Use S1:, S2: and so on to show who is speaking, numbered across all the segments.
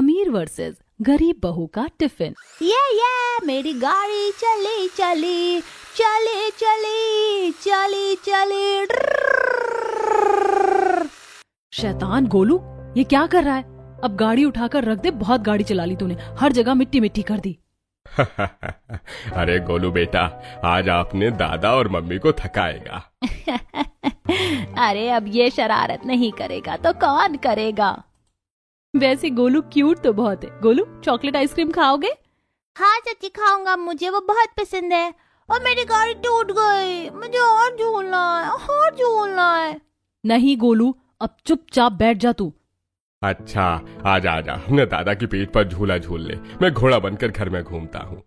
S1: अमीर वर्सेस गरीब बहू का टिफिन।
S2: ये मेरी गाड़ी चली चली चली चली चली चली।
S1: शैतान गोलू, ये क्या कर रहा है? अब गाड़ी उठाकर रख दे, बहुत गाड़ी चला ली तूने, हर जगह मिट्टी मिट्टी कर दी।
S3: अरे गोलू बेटा, आज आपने दादा और मम्मी को थकाएगा।
S2: अरे अब ये शरारत नहीं करेगा तो कौन करेगा?
S1: वैसे गोलू क्यूट तो बहुत है। गोलू, चॉकलेट आइसक्रीम खाओगे?
S2: हाँ चाची खाऊंगा, मुझे वो बहुत पसंद है। और मेरी गाड़ी टूट गई, मुझे और झूलना है, और झूलना है।
S1: नहीं गोलू, अब चुपचाप बैठ जा तू।
S3: अच्छा, आजा आजा, अपने दादा की पीठ पर झूला झूल ले, मैं घोड़ा बनकर घर में घूमता हूँ।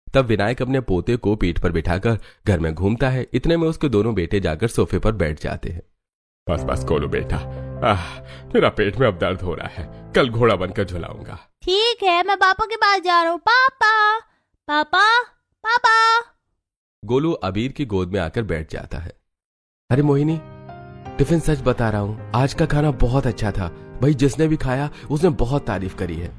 S4: तब विनायक अपने पोते को पीठ पर बिठाकर घर में घूमता है। इतने में उसके दोनों बेटे जाकर सोफे पर बैठ जाते हैं।
S3: बस बस गोलू बेटा, मेरा पेट में अब दर्द हो रहा है, कल घोड़ा बनकर झुलाऊंगा।
S2: ठीक है, मैं पापा के पास जा रहा हूँ। पापा पापा पापा।
S4: गोलू अबीर की गोद में आकर बैठ जाता है। अरे मोहिनी, टिफिन सच बता रहा हूँ, आज का खाना बहुत अच्छा था भाई। जिसने भी खाया उसने बहुत तारीफ करी है।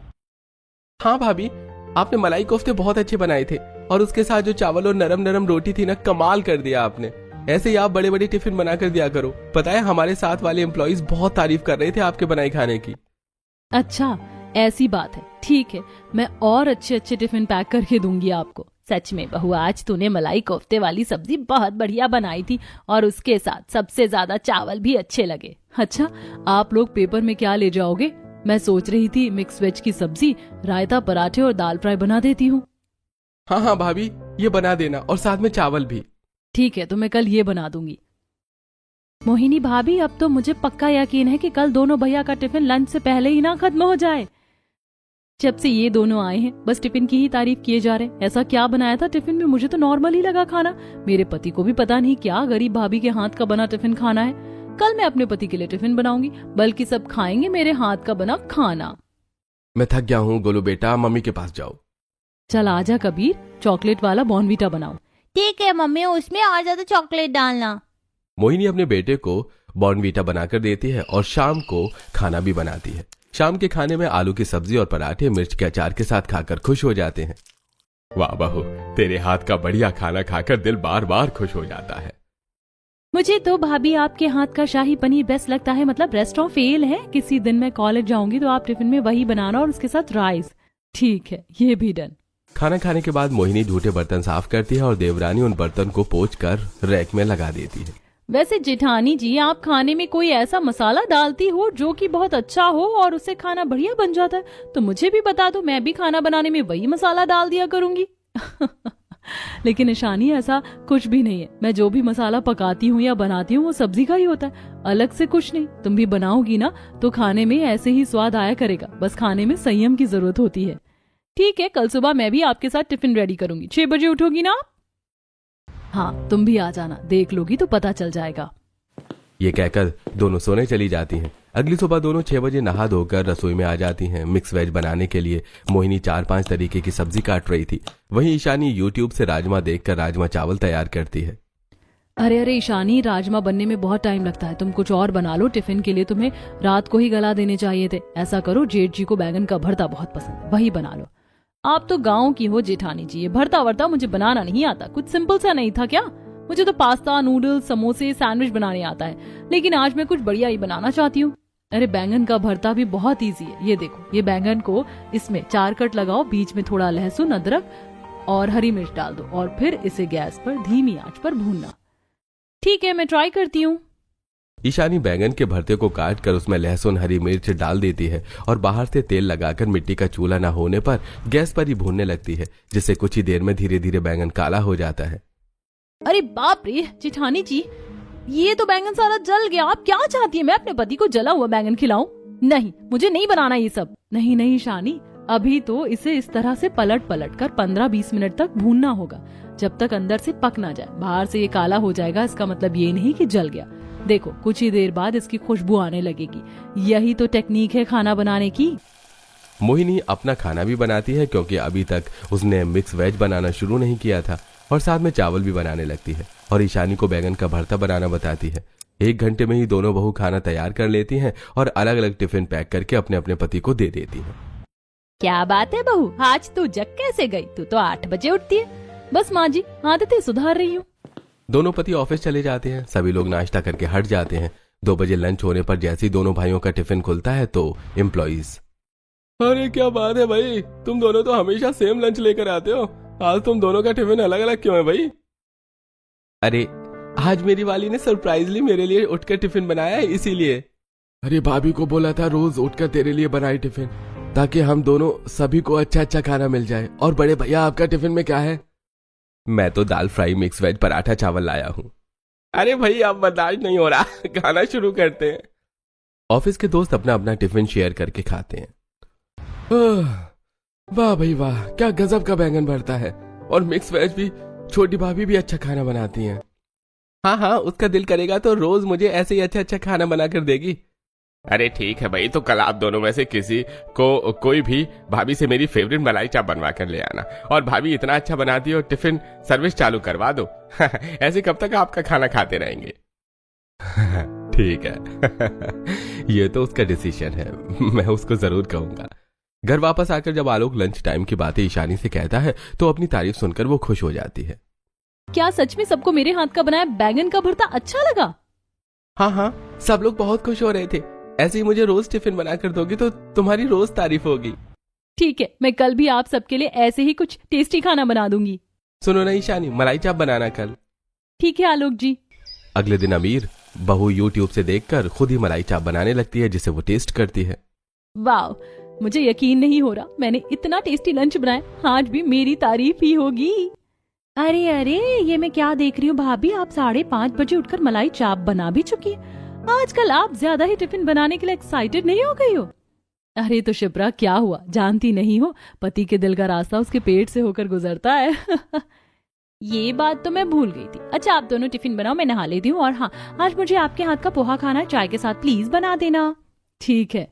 S4: हाँ भाभी, आपने मलाई कोफ्ते बहुत अच्छे बनाए थे, और उसके साथ जो चावल और नरम नरम रोटी थी ना, कमाल कर दिया आपने। ऐसे ही आप बड़े बड़े टिफिन बना कर दिया करो। पता है, हमारे साथ वाले एम्प्लॉइज बहुत तारीफ कर रहे थे आपके बनाए खाने की।
S1: अच्छा, ऐसी बात है, ठीक है, मैं और अच्छे अच्छे टिफिन पैक करके दूंगी आपको। सच में बहू, आज तूने मलाई कोफ्ते वाली सब्जी बहुत बढ़िया बनाई थी, और उसके साथ सबसे ज्यादा चावल भी अच्छे लगे। अच्छा, आप लोग पेपर में क्या ले जाओगे? मैं सोच रही थी मिक्स वेज की सब्जी, रायता, पराठे और दाल फ्राई बना देती हूँ।
S4: हाँ हाँ भाभी, ये बना देना, और साथ में चावल भी।
S1: ठीक है, तो मैं कल ये बना दूंगी। मोहिनी भाभी, अब तो मुझे पक्का यकीन है कि कल दोनों भैया का टिफिन लंच से पहले ही ना खत्म हो जाए। जब से ये दोनों आए हैं बस टिफिन की ही तारीफ किए जा रहे हैं। ऐसा क्या बनाया था टिफिन में? मुझे तो नॉर्मल ही लगा खाना। मेरे पति को भी पता नहीं क्या गरीब भाभी के हाथ का बना टिफिन खाना है। कल मैं अपने पति के लिए टिफिन बनाऊंगी, बल्कि सब खाएंगे मेरे हाथ का बना खाना।
S4: मैं थक गया हूँ गोलू बेटा, मम्मी के पास जाओ।
S1: चल आजा कबीर, चॉकलेट वाला बॉर्नवीटा बनाओ।
S2: ठीक है मम्मी, उसमें और ज्यादा चॉकलेट डालना।
S4: मोहिनी अपने बेटे को बॉर्नवीटा बनाकर देती है और शाम को खाना भी बनाती है। शाम के खाने में आलू की सब्जी और पराठे मिर्च के अचार के साथ खाकर खुश हो जाते हैं।
S3: वाह बहू, तेरे हाथ का बढ़िया खाना खाकर दिल बार बार खुश हो जाता है।
S1: मुझे तो भाभी आपके हाथ का शाही पनीर बेस्ट लगता है। मतलब रेस्टोरेंट फेल है, किसी दिन मैं कॉलेज जाऊंगी तो आप टिफिन में वही बनाना, और उसके साथ राइस। ठीक है, ये भी डन।
S4: खाना खाने के बाद मोहिनी झूठे बर्तन साफ करती है और देवरानी उन बर्तन को पोंछकर रैक में लगा देती है।
S1: वैसे जेठानी जी, आप खाने में कोई ऐसा मसाला डालती हो जो कि बहुत अच्छा हो और उससे खाना बढ़िया बन जाता है, तो मुझे भी बता दो, मैं भी खाना बनाने में वही मसाला डाल दिया करूंगी। लेकिन ईशानी, ऐसा कुछ भी नहीं है। मैं जो भी मसाला पकाती हूँ या बनाती हूँ वो सब्जी का ही होता है, अलग से कुछ नहीं। तुम भी बनाओगी ना तो खाने में ऐसे ही स्वाद आया करेगा, बस खाने में संयम की जरूरत होती है। ठीक है, कल सुबह मैं भी आपके साथ टिफिन रेडी करूंगी। 6 बजे उठोगी ना आप? हाँ, तुम भी आ जाना, देख लोगी तो पता चल जाएगा।
S4: ये कहकर दोनों सोने चली जाती हैं। अगली सुबह दोनों 6 बजे नहा धोकर रसोई में आ जाती हैं। मिक्स वेज बनाने के लिए मोहिनी 4-5 तरीके की सब्जी काट रही थी। वहीं ईशानी यूट्यूब से राजमा देखकर राजमा चावल तैयार करती है।
S1: अरे अरे ईशानी, राजमा बनने में बहुत टाइम लगता है, तुम कुछ और बना लो। टिफिन के लिए तुम्हें रात को ही गला देने चाहिए थे। ऐसा करो, जेठ जी को बैंगन का भरता बहुत पसंद है, वही बना लो। आप तो गाँव की हो जेठानी जी, ये भरता वर्ता मुझे बनाना नहीं आता। कुछ सिंपल सा नहीं था क्या? मुझे तो पास्ता, नूडल्स, समोसे, सैंडविच बनाने आता है, लेकिन आज मैं कुछ बढ़िया ही बनाना चाहती हूँ। अरे बैंगन का भरता भी बहुत इजी है। ये देखो, ये बैंगन को इसमें 4 कट लगाओ, बीच में थोड़ा लहसुन, अदरक और हरी मिर्च डाल दो, और फिर इसे गैस पर धीमी आंच पर भूनना। ठीक है, मैं ट्राई करती हूँ।
S4: ईशानी बैंगन के भरते को काट कर उसमें लहसुन, हरी मिर्च डाल देती है और बाहर से तेल लगाकर मिट्टी का चूल्हा न होने पर गैस पर ही भूनने लगती है, जिससे कुछ ही देर में धीरे धीरे बैंगन काला हो जाता है।
S1: अरे बाप रे जेठानी जी, ये तो बैंगन सारा जल गया। आप क्या चाहती है, मैं अपने पति को जला हुआ बैंगन खिलाऊं? नहीं, मुझे नहीं बनाना ये सब। नहीं नहीं शानी, अभी तो इसे इस तरह से पलट पलट कर 15-20 मिनट तक भूनना होगा, जब तक अंदर से पक ना जाए। बाहर से ये काला हो जाएगा, इसका मतलब ये नहीं कि जल गया। देखो, कुछ ही देर बाद इसकी खुशबू आने लगेगी। यही तो टेक्निक है खाना बनाने की।
S4: मोहिनी अपना खाना भी बनाती है, क्योंकि अभी तक उसने मिक्स वेज बनाना शुरू नहीं किया था, और साथ में चावल भी बनाने लगती है और ईशानी को बैंगन का भरता बनाना बताती है। 1 घंटे में ही दोनों बहू खाना तैयार कर लेती हैं और अलग अलग टिफिन पैक करके अपने अपने पति को दे देती हैं।
S1: क्या बात है बहू, आज तू जग कैसे गई? तू तो 8 बजे उठती है। बस माँ जी, आदतें सुधार रही हूँ।
S4: दोनों पति ऑफिस चले जाते हैं। सभी लोग नाश्ता करके हट जाते हैं। 2 बजे लंच होने पर जैसे ही दोनों भाइयों का टिफिन खुलता है तो एम्प्लॉइज, अरे क्या बात है भाई, तुम दोनों तो हमेशा सेम लंच लेकर आते हो, आज तुम दोनों का टिफिन अलग अलग क्यों है भाई? अरे आज मेरी वाली ने सरप्राइजली मेरे लिए उठकर टिफिन बनाया है, इसीलिए। अरे भाभी को बोला था रोज उठकर तेरे लिए बनाए टिफिन, ताकि हम दोनों सभी को अच्छा अच्छा खाना मिल जाए। और बड़े भैया आपका टिफिन में क्या है? मैं तो दाल फ्राई मिक्स वेज पराठा चावल लाया हूँ। अरे भाई अब बर्दाश्त नहीं हो रहा, खाना शुरू करते हैं। ऑफिस के दोस्त अपना अपना टिफिन शेयर करके खाते हैं। वाह भाई वाह, क्या गजब का बैंगन भरता है। और मिक्स वेज भी छोटी भाभी भी अच्छा खाना बनाती हैं। हाँ हाँ, उसका दिल करेगा तो रोज मुझे ऐसे ही अच्छा अच्छा खाना बना कर देगी।
S3: अरे ठीक है भाई, तो कल आप दोनों में से किसी को कोई भी भाभी से मेरी फेवरेट मलाई चाप बनवा कर ले आना। और भाभी इतना अच्छा बनाती है और टिफिन सर्विस चालू करवा दो। ऐसे कब तक आपका खाना खाते रहेंगे? ठीक है। ये तो उसका डिसीजन है, मैं उसको जरूर कहूंगा। घर वापस आकर जब आलोक लंच टाइम की बातें ईशानी से कहता है तो अपनी तारीफ सुनकर वो खुश हो जाती है।
S1: क्या सच में सबको मेरे हाथ का बनाया बैंगन का भरता अच्छा लगा?
S4: हाँ हाँ, सब लोग बहुत खुश हो रहे थे। ऐसे ही मुझे रोज टिफिन बनाकर दोगी तो तुम्हारी रोज तारीफ होगी।
S1: ठीक है, मैं कल भी आप सबके लिए ऐसे ही कुछ टेस्टी खाना बना दूंगी।
S4: सुनो ना ईशानी, मलाई चाप बनाना कल।
S1: ठीक है आलोक जी।
S4: अगले दिन अमीर बहू यूट्यूब से देखकर खुद ही मलाई चाप बनाने लगती है, जिसे वो टेस्ट करती है।
S1: वाह, मुझे यकीन नहीं हो रहा, मैंने इतना टेस्टी लंच बनाया, आज भी मेरी तारीफ ही होगी। अरे अरे, ये मैं क्या देख रही हूँ भाभी, आप 5:30 बजे उठकर मलाई चाप बना भी चुकी है। आजकल आप ज्यादा ही टिफिन बनाने के लिए एक्साइटेड नहीं हो गई हो? अरे तो शिप्रा, क्या हुआ, जानती नहीं हो, पति के दिल का रास्ता उसके पेट से होकर गुजरता है। ये बात तो मैं भूल गई थी। अच्छा आप दोनों टिफिन बनाओ, मैं नहा लेती हूँ। और हाँ, आज मुझे आपके हाथ का पोहा खाना है, चाय के साथ प्लीज बना देना। ठीक है।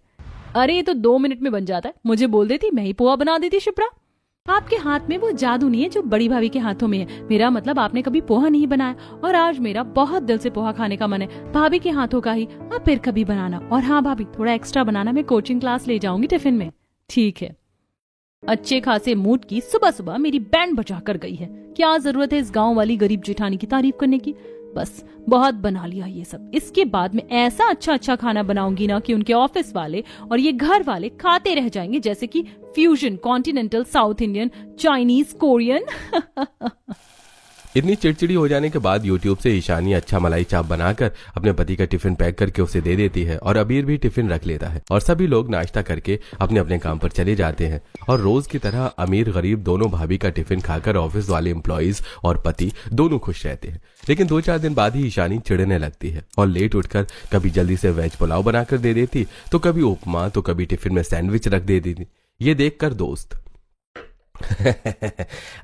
S1: अरे ये तो 2 मिनट में बन जाता है, मुझे बोल देती, मैं ही पोहा बना देती। शिप्रा, आपके हाथ में वो जादू नहीं है जो बड़ी भाभी के हाथों में है। मेरा मतलब आपने कभी पोहा नहीं बनाया, और आज मेरा बहुत दिल से पोहा खाने का मन है, भाभी के हाथों का ही। आप फिर कभी बनाना। और हाँ भाभी, थोड़ा एक्स्ट्रा बनाना, मैं कोचिंग क्लास ले जाऊंगी टिफिन में। ठीक है। अच्छे खासे मूड की सुबह सुबह मेरी बैंड बजा कर गई है। क्या जरूरत है इस गांव वाली गरीब जेठानी की तारीफ करने की? बस बहुत बना लिया ये सब। इसके बाद मैं ऐसा अच्छा अच्छा खाना बनाऊंगी ना कि उनके ऑफिस वाले और ये घर वाले खाते रह जाएंगे, जैसे कि fusion, continental, south Indian, Chinese, Korean.
S4: इतनी चिड़चिड़ी हो जाने के बाद यूट्यूब से ईशानी अच्छा मलाई चाप बनाकर अपने पति का टिफिन पैक करके उसे दे देती है, और अबीर भी टिफिन रख लेता है, और सभी लोग नाश्ता करके अपने अपने काम पर चले जाते हैं। और रोज की तरह अमीर गरीब दोनों भाभी का टिफिन खाकर ऑफिस वाले एम्प्लॉइज और पति दोनों खुश रहते हैं। लेकिन 2-4 दिन बाद ही ईशानी चिढ़ने लगती है और लेट उठकर कभी जल्दी से वेज पुलाव बनाकर दे देती, तो कभी उपमा, तो कभी टिफिन में सैंडविच रख दे देती। ये देखकर दोस्त,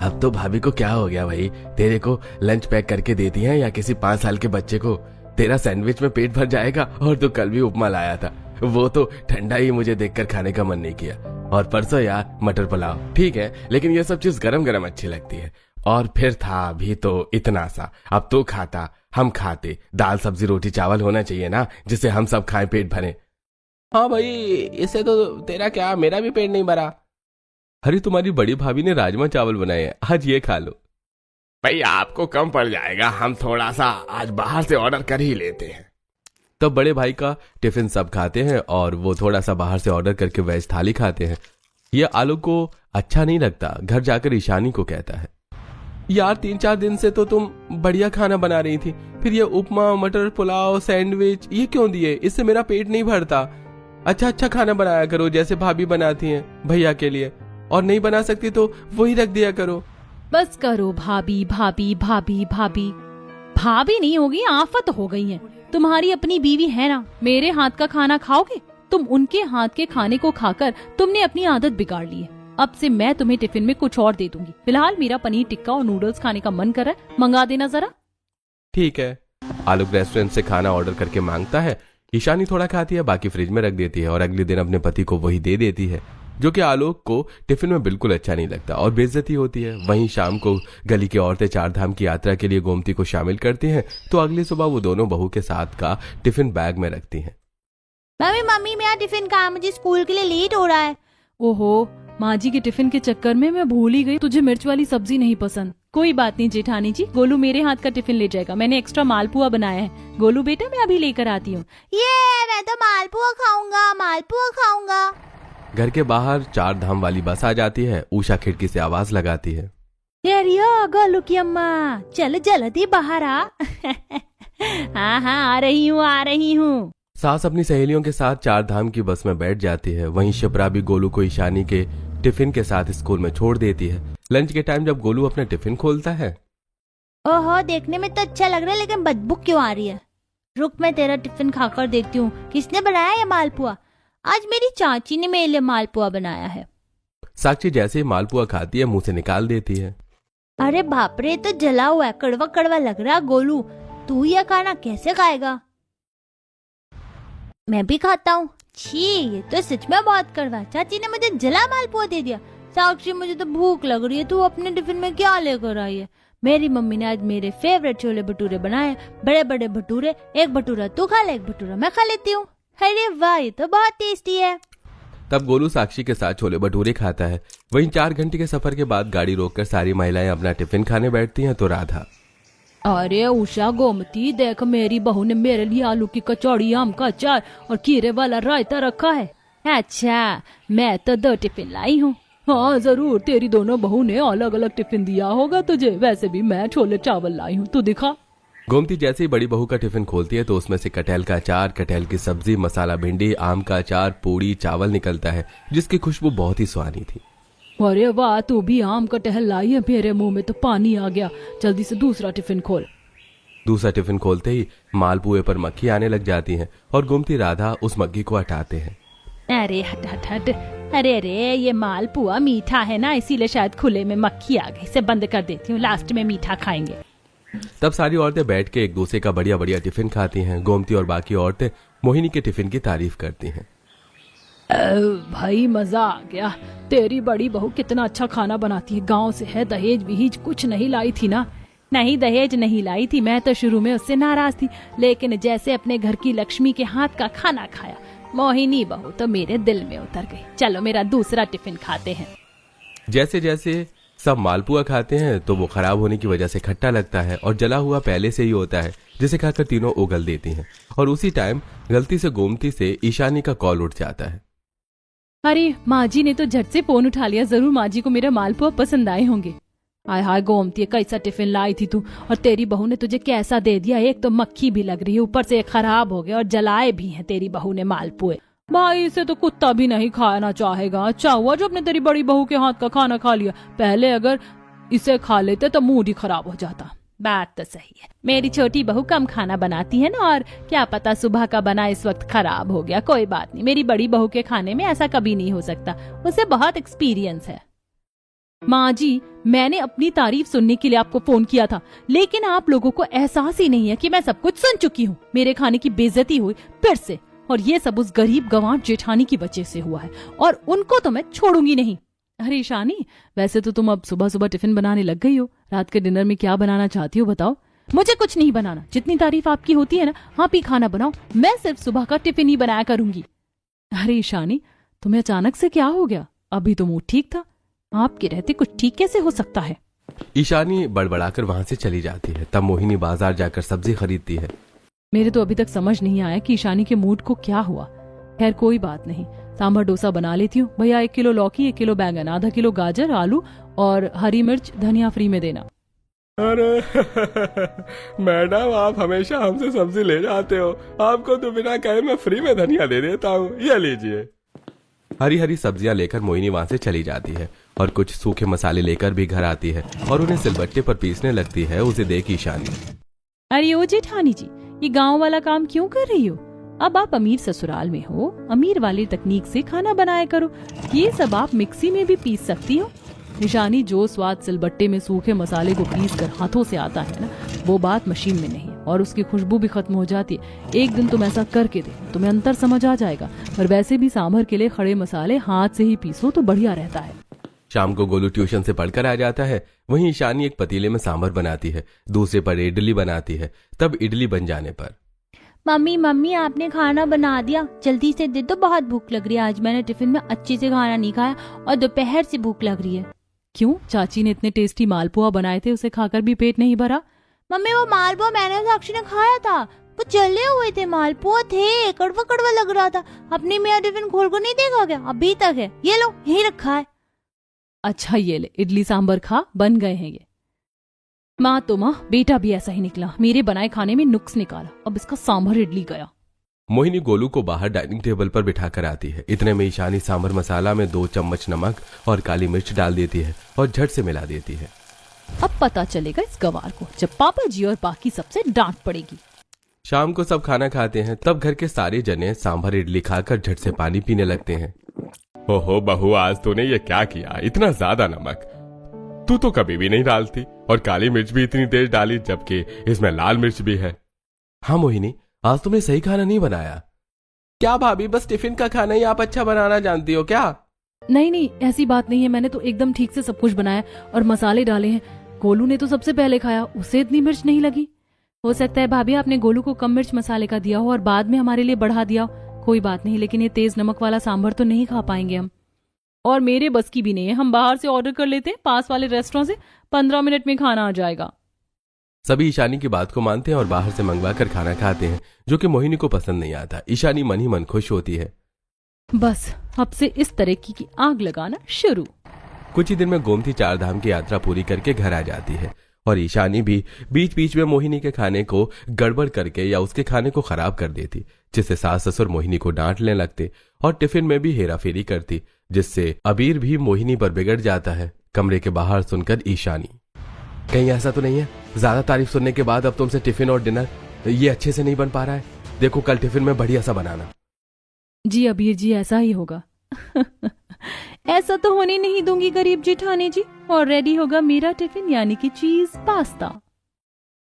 S4: अब तो भाभी को क्या हो गया भाई, तेरे को लंच पैक करके देती हैं या किसी 5 साल के बच्चे को? तेरा सैंडविच में पेट भर जाएगा। और तो कल भी उपमा लाया था, वो तो ठंडा ही मुझे देखकर खाने का मन नहीं किया। और परसों यार मटर पुलाव, ठीक है, लेकिन ये सब चीज गरम गरम अच्छी लगती है। और फिर था भी तो इतना सा, अब तो खाता, हम खाते, दाल सब्जी रोटी चावल होना चाहिए ना, जिससे हम सब खाएं, पेट भरे। हाँ भाई, इससे तो तेरा क्या, मेरा भी पेट नहीं भरा। अरे तुम्हारी बड़ी भाभी ने राजमा चावल बनाए हैं, आज ये खा लो।
S3: भाई आपको कम पड़ जाएगा, हम थोड़ा सा आज बाहर से ऑर्डर कर ही लेते हैं।
S4: तब बड़े भाई का टिफिन सब खाते हैं और वो थोड़ा सा बाहर से ऑर्डर करके वेज थाली खाते हैं। ये आलोक को अच्छा नहीं लगता, घर जाकर ईशानी को कहता है, यार 3-4 दिन से तो तुम बढ़िया खाना बना रही थी, फिर ये उपमा, मटर पुलाव, सैंडविच ये क्यों दिए? इससे मेरा पेट नहीं भरता। अच्छा अच्छा खाना बनाया करो, जैसे भाभी बनाती हैं भैया के लिए, और नहीं बना सकती तो वही रख दिया करो।
S1: बस करो भाभी भाभी भाभी भाभी। भाभी नहीं होगी, आफत हो गई है। तुम्हारी अपनी बीवी है ना, मेरे हाथ का खाना खाओगे? तुम उनके हाथ के खाने को खाकर तुमने अपनी आदत बिगाड़ ली है। अब से मैं तुम्हें टिफिन में कुछ और दे दूंगी। फिलहाल मेरा पनीर टिक्का और नूडल्स खाने का मन कर रहा है, मंगा देना जरा। ठीक है। आलोक रेस्टोरेंट से खाना ऑर्डर करके मांगता है। ईशानी थोड़ा खाती है, बाकी फ्रिज में रख देती है, और अगले दिन अपने पति को वही दे देती है, जो कि आलोक को टिफिन में बिल्कुल अच्छा नहीं लगता और बेइज्जती होती है। वहीं शाम को गली की औरतें 4 धाम की यात्रा के लिए गोमती को शामिल करती हैं, तो अगली सुबह वो दोनों बहू के साथ का टिफिन बैग में रखती हैं।
S2: मम्मी मेरा टिफिन कहाँ है? मुझे स्कूल के लिए लेट हो रहा है।
S1: ओहो, माँ जी के टिफिन के चक्कर में मैं भूल ही गई तुझे मिर्च वाली सब्जी नहीं पसंद। कोई बात नहीं जेठानी जी, गोलू मेरे हाथ का टिफिन ले जाएगा। मैंने एक्स्ट्रा मालपुआ बनाया है। गोलू बेटा मैं अभी लेकर आती हूँ।
S2: ये मैं तो मालपुआ खाऊंगा, मालपुआ खाऊंगा।
S4: घर के बाहर 4 धाम वाली बस आ जाती है। उषा खिड़की से आवाज लगाती है,
S1: तेरियो गोलू की अम्मा, चल जल्दी बाहर आ। हाँ हाँ आ रही हूँ।
S4: सास अपनी सहेलियों के साथ 4 धाम की बस में बैठ जाती है। वहीं शिप्रा भी गोलू को ईशानी के टिफिन के साथ स्कूल में छोड़ देती है। लंच के टाइम जब गोलू अपना टिफिन खोलता है,
S2: ओहो देखने में तो अच्छा लग रहा है, लेकिन बदबू क्यों आ रही है? रुक मैं तेरा टिफिन खाकर देखती हूँ किसने बनाया ये मालपुआ। आज मेरी चाची ने मेरे लिए मालपुआ बनाया है।
S4: साक्षी जैसे ही मालपुआ खाती है मुंह से निकाल देती है।
S2: अरे बाप रे, तो जला हुआ है, कड़वा कड़वा लग रहा है। गोलू तू यह खाना कैसे खाएगा? मैं भी खाता हूँ। छी, ये तो सच में बहुत कड़वा है। चाची ने मुझे जला मालपुआ दे दिया। साक्षी मुझे तो भूख लग रही है, तू अपने टिफिन में क्या लेकर आई है? मेरी मम्मी ने आज मेरे फेवरेट छोले भटूरे बनाए, बड़े बड़े भटूरे। एक भटूरा तू खा ले, एक भटूरा मैं खा लेती हूँ। अरे वाह, ये तो बहुत टेस्टी है।
S4: तब गोलू साक्षी के साथ छोले भटूरे खाता है। वहीं 4 घंटे के सफर के बाद गाड़ी रोककर सारी महिलाएं अपना टिफिन खाने बैठती हैं तो राधा,
S1: अरे उषा गोमती देख, मेरी बहू ने मेरे लिए आलू की कचौड़ी, आम का अचार और खीरे वाला रायता रखा है। अच्छा, मैं तो 2 टिफिन लाई हूँ। हाँ जरूर, तेरी दोनों बहू ने अलग अलग टिफिन दिया होगा तुझे। वैसे भी मैं छोले चावल लाई हूँ, तू दिखा।
S4: गोमती जैसे ही बड़ी बहू का टिफिन खोलती है तो उसमें से कटहल का अचार, कटहल की सब्जी, मसाला भिंडी, आम का अचार, पूड़ी, चावल निकलता है जिसकी खुशबू बहुत ही सुहानी थी।
S1: अरे वाह, तू भी आम कटहल लाई है, मेरे मुंह में तो पानी आ गया। जल्दी से दूसरा टिफिन खोल।
S4: दूसरा टिफिन खोलते ही मालपुए पर मक्खी आने लग जाती है और गोमती राधा उस मक्खी को हटाते हैं।
S1: अरे हट हट हट, अरे अरे ये मालपुआ मीठा है ना, इसीलिए शायद खुले में मक्खी आ गई। इसे बंद कर देती हूँ, लास्ट में मीठा खाएंगे।
S4: तब सारी औरतें बैठ के एक दूसरे का बढ़िया बढ़िया टिफिन खाती हैं। गोमती और बाकी औरतें मोहिनी के टिफिन की तारीफ करती हैं।
S1: भाई मजा आ गया, तेरी बड़ी बहू कितना अच्छा खाना बनाती है। गांव से है, दहेज विहेज कुछ नहीं लाई थी ना? नहीं दहेज नहीं लाई थी, मैं तो शुरू में उससे नाराज थी, लेकिन जैसे अपने घर की लक्ष्मी के हाथ का खाना खाया, मोहिनी बहू तो मेरे दिल में उतर गई। चलो मेरा दूसरा टिफिन खाते हैं।
S4: जैसे जैसे सब मालपुआ खाते हैं तो वो खराब होने की वजह से खट्टा लगता है और जला हुआ पहले से ही होता है, जिसे खाकर तीनों उगल देती हैं। और उसी टाइम गलती से गोमती से ईशानी का कॉल उठ जाता है।
S1: अरे माँ जी ने तो झट से फोन उठा लिया, जरूर माँ जी को मेरा मालपुआ पसंद आए होंगे। हाय हाय गोमती, कैसा टिफिन लाई थी तू, और तेरी बहू ने तुझे कैसा दे दिया। एक तो मक्खी भी लग रही है, ऊपर से खराब हो गया, और जलाए भी हैं तेरी बहू ने मालपुए। भाई इसे तो कुत्ता भी नहीं खाना चाहेगा। अच्छा हुआ जो अपने तेरी बड़ी बहू के हाथ का खाना खा लिया, पहले अगर इसे खा लेते तो मूड ही खराब हो जाता। बात तो सही है, मेरी छोटी बहू कम खाना बनाती है ना, और क्या पता सुबह का बना इस वक्त खराब हो गया। कोई बात नहीं, मेरी बड़ी बहू के खाने में ऐसा कभी नहीं हो सकता, उसे बहुत एक्सपीरियंस है। माँ जी, मैंने अपनी तारीफ सुनने के लिए आपको फोन किया था, लेकिन आप लोगों को एहसास ही नहीं है कि मैं सब कुछ सुन चुकी हूँ। मेरे खाने की बेइज्जती हुई फिर से, और ये सब उस गरीब गंवार जेठानी की वजह से हुआ है, और उनको तो मैं छोड़ूंगी नहीं। अरे ईशानी, वैसे तो तुम अब सुबह सुबह टिफिन बनाने लग गई हो। रात के डिनर में क्या बनाना चाहती हो बताओ? मुझे कुछ नहीं बनाना, जितनी तारीफ आपकी होती है ना, आप ही खाना बनाओ। मैं सिर्फ सुबह का टिफिन ही बनाया करूंगी। अरे ईशानी, तुम्हें अचानक से क्या हो गया? अभी तो मूड ठीक था, आपके रहते कुछ ठीक कैसे हो सकता है?
S4: ईशानी बड़बड़ाकर वहां से चली जाती है। तब मोहिनी बाजार जाकर सब्जी खरीदती है।
S1: मेरे तो अभी तक समझ नहीं आया कि ईशानी के मूड को क्या हुआ। खैर कोई बात नहीं, सांभर डोसा बना लेती हूँ। भैया 1 किलो लौकी, 1 किलो बैंगन, आधा किलो गाजर, आलू और हरी मिर्च, धनिया फ्री में देना।
S3: अरे मैडम, आप हमेशा हमसे सब्जी ले जाते हो, आपको तो बिना कहे मैं फ्री में धनिया दे देता हूँ, ये लीजिए।
S4: हरी हरी सब्जियां लेकर मोहिनी वहां से चली जाती है और कुछ सूखे मसाले लेकर भी घर आती है और उन्हें सिलबट्टे पर पीसने लगती है। उसे देख ईशानी,
S1: अरे ओ जेठानी जी, ये गांव वाला काम क्यों कर रही हो? अब आप अमीर ससुराल में हो, अमीर वाली तकनीक से खाना बनाया करो। ये सब आप मिक्सी में भी पीस सकती हो। ईशानी, जो स्वाद सिलबट्टे में सूखे मसाले को पीस कर हाथों से आता है ना, वो बात मशीन में नहीं, और उसकी खुशबू भी खत्म हो जाती है। एक दिन तुम ऐसा करके देखो, तुम्हें अंतर समझ आ जाएगा। और वैसे भी सांभर के लिए खड़े मसाले हाथ से ही पीसो तो बढ़िया रहता है।
S4: शाम को गोलू ट्यूशन से पढ़कर आ जाता है। वहीं ईशानी एक पतीले में सांभर बनाती है, दूसरे पर इडली बनाती है। तब इडली बन जाने पर,
S2: मम्मी मम्मी आपने खाना बना दिया, जल्दी से दे दो, बहुत भूख लग रही है। आज मैंने टिफिन में अच्छे से खाना नहीं खाया और दोपहर से भूख लग रही है।
S1: क्यों, चाची ने इतने टेस्टी मालपुआ बनाए थे, उसे खाकर भी पेट नहीं भरा?
S2: मम्मी वो मालपुआ मैंने और साक्षी ने खाया था, वो जले हुए थे मालपुआ थे, कड़वा कड़वा लग रहा था। अपनी मेरा टिफिन खोल कर नहीं देखा क्या? अभी तक है, ये लो यही रखा है।
S1: अच्छा ये ले, इडली सांभर खा, बन गए हैं ये। माँ तो माँ, बेटा भी ऐसा ही निकला, मेरे बनाए खाने में नुक्स निकाला, अब इसका सांभर इडली गया।
S4: मोहिनी गोलू को बाहर डाइनिंग टेबल पर बिठा कर आती है। इतने में ईशानी सांभर मसाला में 2 चम्मच नमक और काली मिर्च डाल देती है और झट से मिला देती है।
S1: अब पता चलेगा इस गवार को, जब पापा जी और बाकी सबसे डांट पड़ेगी।
S4: शाम को सब खाना खाते हैं, तब घर के सारे जने सांभर इडली खाकर झट से पानी पीने लगते हैं।
S3: ओहो बहू, आज तूने ये क्या किया? इतना ज्यादा नमक तू तो कभी भी नहीं डालती, और काली मिर्च भी इतनी तेज डाली, जबकि इसमें लाल मिर्च भी है।
S4: हाँ मोहिनी, आज तुमने सही खाना नहीं बनाया। क्या भाभी, बस टिफिन का खाना ही आप अच्छा बनाना जानती हो क्या?
S1: नहीं नहीं, ऐसी बात नहीं है, मैंने तो एकदम ठीक से सब कुछ बनाया और मसाले डाले हैं। गोलू ने तो सबसे पहले खाया, उसे इतनी मिर्च नहीं लगी। हो सकता है भाभी आपने गोलू को कम मिर्च मसाले का दिया हो और बाद में हमारे लिए बढ़ा दिया हो। कोई बात नहीं, लेकिन ये तेज नमक वाला सांभर तो नहीं खा पाएंगे हम, और मेरे बस की भी नहीं है। हम बाहर से ऑर्डर कर लेते हैं पास वाले रेस्टोरेंट से, 15 मिनट में खाना आ जाएगा।
S4: सभी ईशानी की बात को मानते हैं और बाहर से मंगवा कर खाना खाते हैं, जो कि मोहिनी को पसंद नहीं आता। ईशानी मन ही मन खुश होती है।
S1: बस अब से इस तरह की आग लगाना शुरू।
S4: कुछ ही दिन में गोमती 4 धाम की यात्रा पूरी करके घर आ जाती है और ईशानी भी बीच बीच में मोहिनी के खाने को गड़बड़ करके या उसके खाने को खराब कर देती, जिससे सास ससुर मोहिनी को डांटने लगते और टिफिन में भी हेरा फेरी करती, जिससे अबीर भी मोहिनी पर बिगड़ जाता है। कमरे के बाहर सुनकर ईशानी, कहीं ऐसा तो नहीं है ज्यादा तारीफ सुनने के बाद अब तुमसे टिफिन और डिनर ये अच्छे से नहीं बन पा रहा है? देखो कल टिफिन में बढ़िया सा बनाना।
S1: जी अबीर जी, ऐसा ही होगा। ऐसा तो होने नहीं दूंगी गरीब जेठानी जी, और रेडी होगा मेरा टिफिन, यानी कि चीज पास्ता।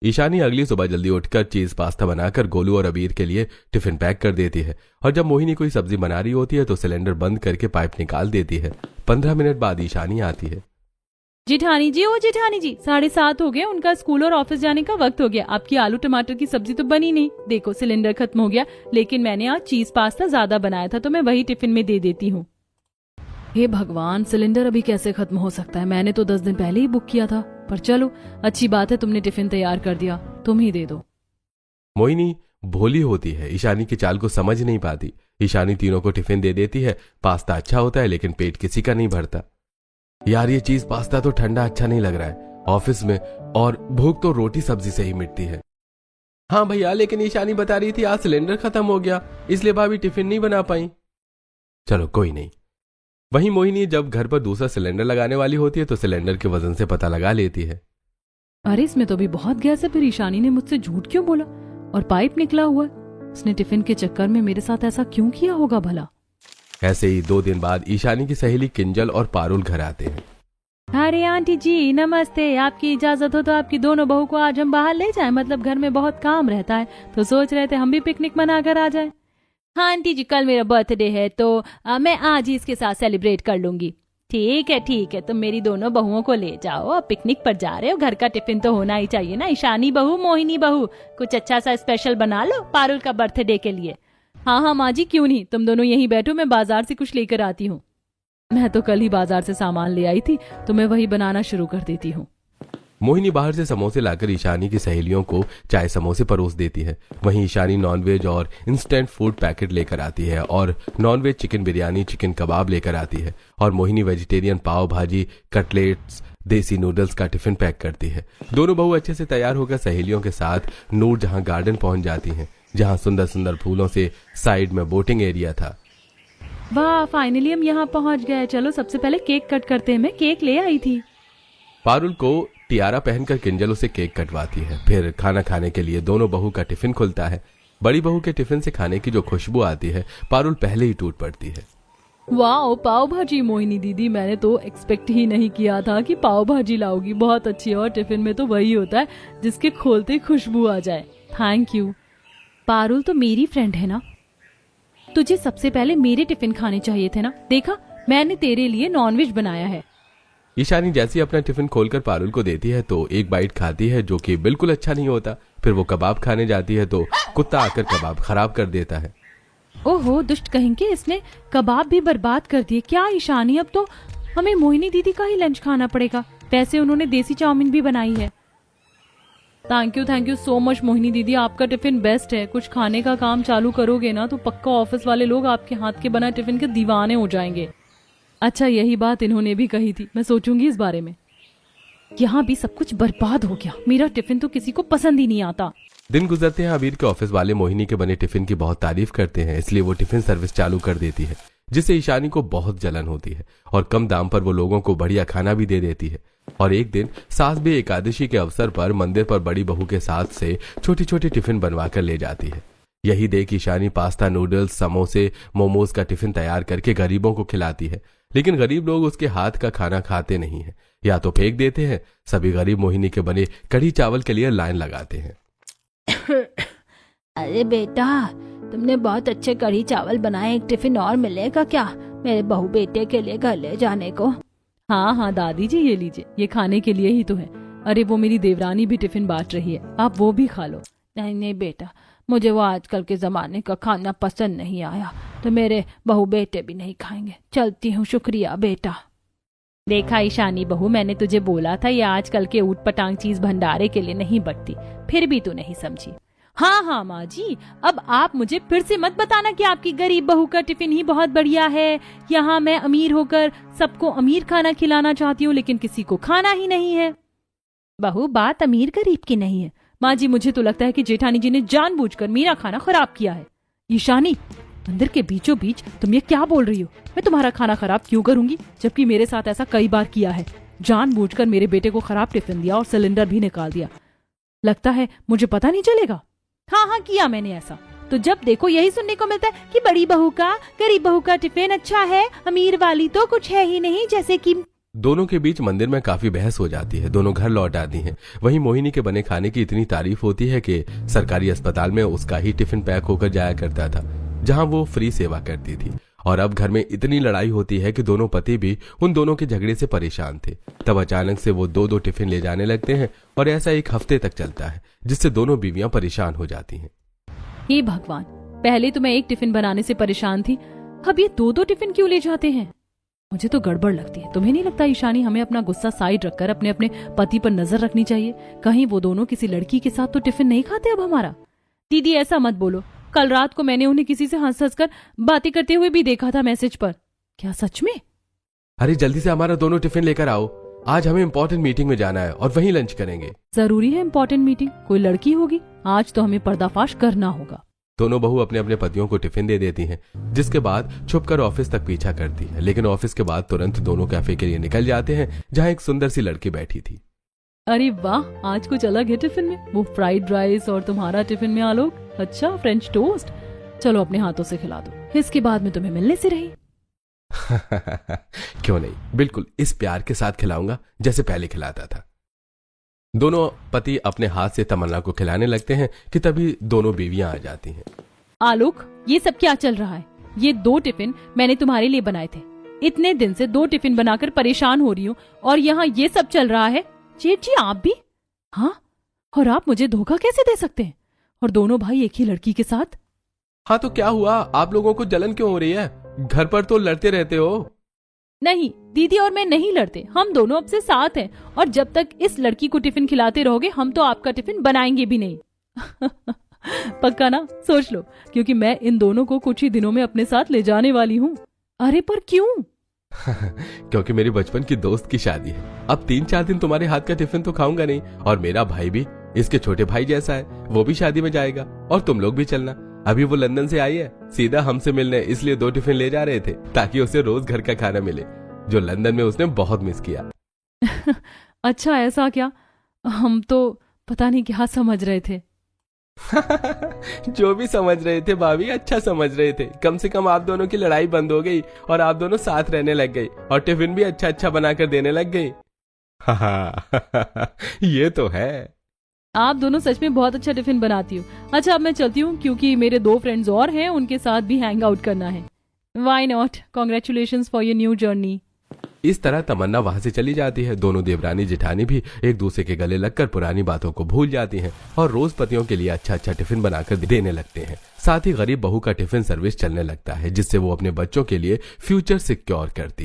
S4: ईशानी अगली सुबह जल्दी उठकर चीज पास्ता बनाकर गोलू और अबीर के लिए टिफिन पैक कर देती है, और जब मोहिनी कोई सब्जी बना रही होती है तो सिलेंडर बंद करके पाइप निकाल देती है। 15 मिनट बाद ईशानी आती है।
S1: जेठानी जी, ओ जेठानी जी, 7:30 हो गए, उनका स्कूल और ऑफिस जाने का वक्त हो गया। आपकी आलू टमाटर की सब्जी तो बनी नहीं, देखो सिलेंडर खत्म हो गया, लेकिन मैंने आज चीज पास्ता ज्यादा बनाया था तो मैं वही टिफिन में दे देती हूँ। हे भगवान, सिलेंडर अभी कैसे खत्म हो सकता है? मैंने तो 10 दिन पहले ही बुक किया था, पर चलो अच्छी बात है, तुमने टिफिन तैयार कर दिया, तुम ही दे दो।
S4: मोहिनी भोली होती है, ईशानी की चाल को समझ नहीं पाती। ईशानी तीनों को टिफिन दे देती है। पास्ता अच्छा होता है लेकिन पेट किसी का नहीं भरता। यार ये चीज पास्ता तो ठंडा अच्छा नहीं लग रहा है ऑफिस में, और भूख तो रोटी सब्जी से ही मिटती है। हाँ भैया, लेकिन ईशानी बता रही थी आज सिलेंडर खत्म हो गया, इसलिए भाभी टिफिन नहीं बना पाई। चलो कोई नहीं। वहीं मोहिनी जब घर पर दूसरा सिलेंडर लगाने वाली होती है तो सिलेंडर के वजन से पता लगा लेती है।
S1: अरे इसमें तो भी बहुत गैस है, फिर ईशानी ने मुझसे झूठ क्यों बोला? और पाइप निकला हुआ है, उसने टिफिन के चक्कर में मेरे साथ ऐसा क्यों किया होगा भला?
S4: ऐसे ही 2 दिन बाद ईशानी की सहेली किंजल और पारुल घर आते हैं।
S1: अरे आंटी जी नमस्ते, आपकी इजाजत हो तो आपकी दोनों बहू को आज हम बाहर ले जाएं, मतलब घर में बहुत काम रहता है तो सोच रहे थे हम भी पिकनिक मनाकर आ जाएं। हाँ आंटी जी, कल मेरा बर्थडे है तो मैं आज ही इसके साथ सेलिब्रेट कर लूंगी। ठीक है, तुम मेरी दोनों बहुओं को ले जाओ, अब पिकनिक पर जा रहे हो, घर का टिफिन तो होना ही चाहिए ना। ईशानी बहू, मोहिनी बहू, कुछ अच्छा सा स्पेशल बना लो पारुल का बर्थडे के लिए। हाँ माँ जी, क्यों नहीं, तुम दोनों यहीं बैठो, मैं बाजार से कुछ लेकर आती हूँ। मैं तो कल ही बाजार से सामान ले आई थी तो मैं वही बनाना शुरू कर देती हूँ।
S4: मोहिनी बाहर से समोसे लाकर ईशानी की सहेलियों को चाय समोसे परोस देती है। वहीं ईशानी नॉनवेज और इंस्टेंट फूड पैकेट लेकर आती है और नॉनवेज चिकन बिरयानी, चिकन कबाब लेकर आती है, और मोहिनी वेजिटेरियन पाव भाजी, कटलेट्स, देसी नूडल्स का टिफिन पैक करती है। दोनों बहू अच्छे से तैयार होकर सहेलियों के साथ नूरजहां गार्डन पहुंच जाती हैं, जहां सुंदर सुंदर फूलों से साइड में बोटिंग एरिया था।
S1: वाह, फाइनली हम यहाँ पहुँच गए। चलो सबसे पहले केक कट करते हैं, मैं केक ले आई थी।
S4: पारुल को टियारा पहनकर किंजल उसे केक कटवाती है। फिर खाना खाने के लिए दोनों बहू का टिफिन खुलता है। बड़ी बहू के टिफिन से खाने की जो खुशबू आती है, पारुल पहले ही टूट पड़ती है।
S1: वाह, पाव भाजी मोहिनी दीदी, मैंने तो एक्सपेक्ट ही नहीं किया था कि पाव भाजी लाओगी, बहुत अच्छी है, और टिफिन में तो वही होता है जिसके खोलते खुशबू आ जाए। Thank you. पारुल तो मेरी फ्रेंड है ना, तुझे सबसे पहले मेरे टिफिन खाने चाहिए थे ना। देखा, मैंने तेरे लिए नॉनवेज बनाया है।
S4: ईशानी जैसे ही अपना टिफिन खोलकर पारुल को देती है तो एक बाइट खाती है जो कि बिल्कुल अच्छा नहीं होता। फिर वो कबाब खाने जाती है तो कुत्ता आकर कबाब खराब कर देता है।
S1: ओहो दुष्ट कहेंगे, इसने कबाब भी बर्बाद कर दिए। क्या ईशानी, अब तो हमें मोहिनी दीदी का ही लंच खाना पड़ेगा। वैसे उन्होंने देसी चाउमीन भी बनाई है। Thank you so much Mohini दीदी, आपका टिफिन बेस्ट है। कुछ खाने का काम चालू करोगे ना तो पक्का ऑफिस वाले लोग आपके हाथ के बना टिफिन के दीवाने हो जाएंगे। अच्छा यही बात इन्होंने भी कही थी, मैं सोचूंगी इस बारे में। यहाँ भी सब कुछ बर्बाद हो गया, मेरा टिफिन तो किसी को पसंद ही नहीं आता।
S4: दिन गुजरते हैं, अबीर के ऑफिस वाले मोहिनी के बने टिफिन की बहुत तारीफ करते हैं, इसलिए वो टिफिन सर्विस चालू कर देती है, जिससे ईशानी को बहुत जलन होती है और कम दाम पर वो लोगों को बढ़िया खाना भी दे देती है। और एक दिन सास भी एकादशी के अवसर पर मंदिर पर बड़ी बहू के साथ से छोटी छोटी टिफिन बनवा कर ले जाती है। यही देख ईशानी पास्ता, नूडल्स, समोसे, मोमोज का टिफिन तैयार करके गरीबों को खिलाती है, लेकिन गरीब लोग उसके हाथ का खाना खाते नहीं है, या तो फेंक देते हैं। सभी गरीब मोहिनी के बने कढ़ी चावल के लिए लाइन लगाते हैं।
S2: अरे बेटा, तुमने बहुत अच्छे कढ़ी चावल बनाए, एक टिफिन और मिलेगा क्या मेरे बहू बेटे के लिए घर ले जाने को?
S1: हाँ दादी जी, ये लीजिए, ये खाने के लिए ही तो है। अरे वो मेरी देवरानी भी टिफिन बांट रही है, आप वो भी खा लो।
S2: नहीं बेटा, मुझे वो आजकल के जमाने का खाना पसंद नहीं आया, तो मेरे बहू बेटे भी नहीं खाएंगे। चलती हूँ, शुक्रिया बेटा।
S1: देखा ईशानी बहू, मैंने तुझे बोला था ये आजकल के ऊट पटांग चीज भंडारे के लिए नहीं बटती, फिर भी तू नहीं समझी। हाँ माँ जी, अब आप मुझे फिर से मत बताना कि आपकी गरीब बहू का टिफिन ही बहुत बढ़िया है। यहाँ मैं अमीर होकर सबको अमीर खाना खिलाना चाहती हूँ, लेकिन किसी को खाना ही नहीं है। बहू, बात अमीर गरीब की नहीं है। माँ जी, मुझे तो लगता है कि जेठानी जी ने जानबूझकर मेरा खाना खराब किया है। ईशानी, मंदिर के बीचों बीच तुम ये क्या बोल रही हो? मैं तुम्हारा खाना खराब क्यों करूंगी, जबकि मेरे साथ ऐसा कई बार किया है। जानबूझकर मेरे बेटे को खराब टिफिन दिया और सिलेंडर भी निकाल दिया। लगता है मुझे पता नहीं चलेगा। हाँ किया मैंने ऐसा। तो जब देखो यही सुनने को मिलता है कि बड़ी बहू का गरीब बहू का टिफिन अच्छा है, अमीर वाली तो कुछ है ही नहीं। जैसे कि
S4: दोनों के बीच मंदिर में काफी बहस हो जाती है। दोनों घर लौट आती हैं। वहीं मोहिनी के बने खाने की इतनी तारीफ होती है कि सरकारी अस्पताल में उसका ही टिफिन पैक होकर जाया करता था, जहां वो फ्री सेवा करती थी। और अब घर में इतनी लड़ाई होती है कि दोनों पति भी उन दोनों के झगड़े से परेशान थे। तब अचानक से वो दो टिफिन ले जाने लगते हैं और ऐसा एक हफ्ते तक चलता है, जिससे दोनों बीवियां परेशान हो जाती हैं।
S1: हे भगवान, पहले तो मैं एक टिफिन बनाने से परेशान थी, अब ये दो टिफिन क्यों ले जाते हैं? मुझे तो गड़बड़ लगती है। तुम्हें नहीं लगता ईशानी, हमें अपना गुस्सा साइड रखकर अपने अपने पति पर नजर रखनी चाहिए? कहीं वो दोनों किसी लड़की के साथ तो टिफिन नहीं खाते अब हमारा। दीदी ऐसा मत बोलो, कल रात को मैंने उन्हें किसी से हंस कर बातें करते हुए भी देखा था मैसेज पर। क्या सच में?
S4: अरे जल्दी से हमारा दोनों टिफिन लेकर आओ, आज हमें इम्पोर्टेंट मीटिंग में जाना है और वहीं लंच करेंगे।
S1: जरूरी है इम्पोर्टेंट मीटिंग? कोई लड़की होगी? आज तो हमें पर्दाफाश करना होगा।
S4: दोनों बहू अपने अपने पतियों को टिफिन दे देती हैं, जिसके बाद छुपकर ऑफिस तक पीछा करती है। लेकिन ऑफिस के बाद तुरंत दोनों कैफे के लिए निकल जाते हैं, जहां एक सुंदर सी लड़की बैठी थी।
S1: अरे वाह, आज कुछ अलग है टिफिन में। वो फ्राइड राइस और तुम्हारा टिफिन में आलोक, अच्छा फ्रेंच टोस्ट। चलो अपने हाथों से खिला दो, इसके बाद में तुम्हें मिलने से रही।
S4: क्यों नहीं, बिल्कुल इस प्यार के साथ खिलाऊंगा जैसे पहले खिलाता था। दोनों पति अपने हाथ से तमन्ना को खिलाने लगते हैं कि तभी दोनों बीवियां आ जाती हैं।
S1: आलोक, ये सब क्या चल रहा है? ये 2 टिफिन मैंने तुम्हारे लिए बनाए थे। इतने दिन से 2 टिफिन बनाकर परेशान हो रही हूँ और यहाँ ये सब चल रहा है। जेठ जी आप भी? हाँ, और आप मुझे धोखा कैसे दे सकते हैं? और दोनों भाई एक ही लड़की के साथ?
S4: हाँ तो क्या हुआ, आप लोगों को जलन क्यों हो रही है? घर पर तो लड़ते रहते हो।
S1: नहीं, दीदी और मैं नहीं लड़ते, हम दोनों अब से साथ हैं। और जब तक इस लड़की को टिफिन खिलाते रहोगे, हम तो आपका टिफिन बनाएंगे भी नहीं। पक्का ना? सोच लो, क्योंकि मैं इन दोनों को कुछ ही दिनों में अपने साथ ले जाने वाली हूँ। अरे पर क्यों?
S4: क्योंकि मेरी बचपन की दोस्त की शादी है। अब 3-4 दिन तुम्हारे हाथ का टिफिन तो खाऊंगा नहीं, और मेरा भाई भी इसके छोटे भाई जैसा है, वो भी शादी में जाएगा और तुम लोग भी चलना। अभी वो लंदन से आई है सीधा हमसे मिलने, इसलिए 2 टिफिन ले जा रहे थे ताकि उसे रोज घर का खाना मिले, जो लंदन में उसने बहुत मिस किया।
S1: अच्छा ऐसा क्या? हम तो पता नहीं क्या समझ रहे थे।
S4: जो भी समझ रहे थे भाभी, अच्छा समझ रहे थे। कम से कम आप दोनों की लड़ाई बंद हो गई और आप दोनों साथ रहने लग गई और टिफिन भी अच्छा अच्छा बनाकर देने लग गई। ये तो है।
S1: आप दोनों सच में बहुत अच्छा टिफिन बनाती हो। अच्छा अब मैं चलती हूँ, क्योंकि मेरे 2 फ्रेंड्स और हैं, उनके साथ भी हैंग आउट करना है। Why not? Congratulations for your new journey.
S4: इस तरह तमन्ना वहां से चली जाती है। दोनों देवरानी जेठानी भी एक दूसरे के गले लगकर पुरानी बातों को भूल जाती हैं और रोज पतियों के लिए अच्छा अच्छा टिफिन बनाकर देने लगते हैं। साथ ही गरीब बहू का टिफिन सर्विस चलने लगता है, जिससे वो अपने बच्चों के लिए फ्यूचर सिक्योर करती है।